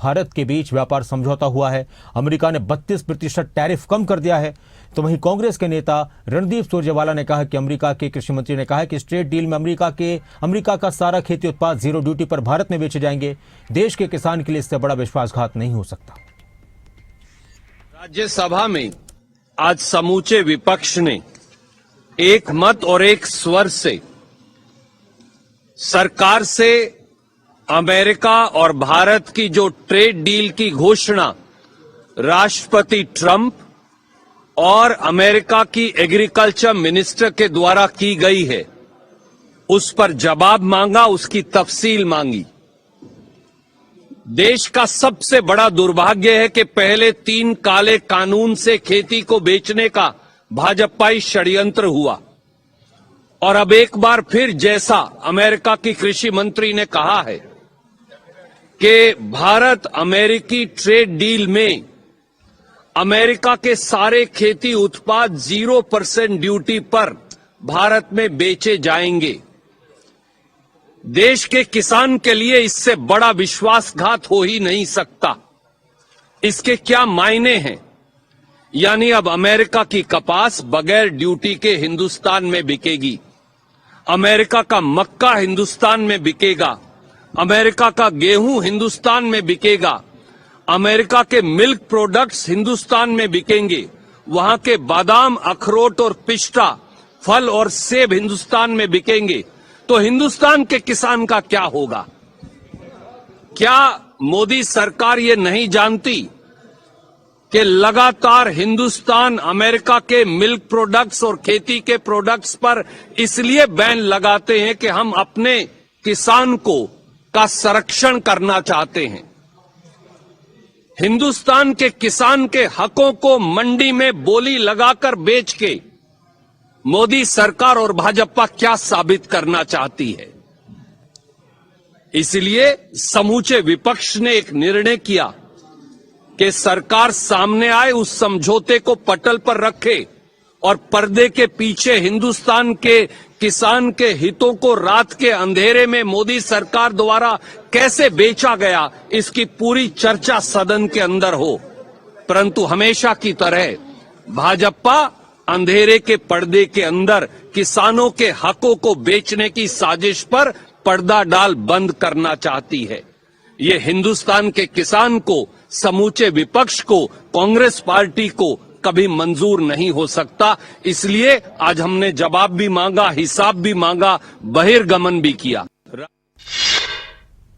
भारत के बीच व्यापार समझौता हुआ है। अमेरिका ने 32% टैरिफ कम कर दिया है। तो वहीं कांग्रेस के नेता रणदीप सुरजेवाला ने कहा कि अमेरिका के कृषि मंत्री ने कहा कि इस ट्रेड डील में अमेरिका का सारा खेती उत्पाद जीरो ड्यूटी पर भारत में बेचे जाएंगे। देश के किसान के लिए इससे बड़ा विश्वासघात नहीं हो सकता। राज्यसभा में आज समूचे विपक्ष ने एक मत और एक स्वर से सरकार से अमेरिका और भारत की जो ट्रेड डील की घोषणा राष्ट्रपति ट्रंप और अमेरिका की एग्रीकल्चर मिनिस्टर के द्वारा की गई है, उस पर जवाब मांगा, उसकी तफसील मांगी। देश का सबसे बड़ा दुर्भाग्य है कि पहले 3 काले कानून से खेती को बेचने का भाजपाई षड्यंत्र हुआ और अब एक बार फिर जैसा अमेरिका की कृषि मंत्री ने कहा है कि भारत अमेरिकी ट्रेड डील में अमेरिका के सारे खेती उत्पाद 0% ड्यूटी पर भारत में बेचे जाएंगे। देश के किसान के लिए इससे बड़ा विश्वासघात हो ही नहीं सकता। इसके क्या मायने हैं? यानी अब अमेरिका की कपास बगैर ड्यूटी के हिंदुस्तान में बिकेगी, अमेरिका का मक्का हिंदुस्तान में बिकेगा, अमेरिका का गेहूं हिंदुस्तान में बिकेगा, अमेरिका के मिल्क प्रोडक्ट्स हिंदुस्तान में बिकेंगे, वहां के बादाम, अखरोट और पिस्ता, फल और सेब हिंदुस्तान में बिकेंगे। तो हिंदुस्तान के किसान का क्या होगा? क्या मोदी सरकार ये नहीं जानती कि लगातार हिंदुस्तान अमेरिका के मिल्क प्रोडक्ट्स और खेती के प्रोडक्ट्स पर इसलिए बैन लगाते हैं कि हम अपने किसान का संरक्षण करना चाहते हैं। हिंदुस्तान के किसान के हकों को मंडी में बोली लगाकर बेच के मोदी सरकार और भाजपा क्या साबित करना चाहती है? इसलिए समूचे विपक्ष ने एक निर्णय किया कि सरकार सामने आए, उस समझौते को पटल पर रखे और पर्दे के पीछे हिंदुस्तान के किसान के हितों को रात के अंधेरे में मोदी सरकार द्वारा कैसे बेचा गया, इसकी पूरी चर्चा सदन के अंदर हो। परंतु हमेशा की तरह भाजपा अंधेरे के पर्दे के अंदर किसानों के हकों को बेचने की साजिश पर पर्दा डाल बंद करना चाहती है। ये हिंदुस्तान के किसान को, समूचे विपक्ष को, कांग्रेस पार्टी को कभी मंजूर नहीं हो सकता। इसलिए आज हमने जवाब भी मांगा, हिसाब भी मांगा, बहिर्गमन भी किया।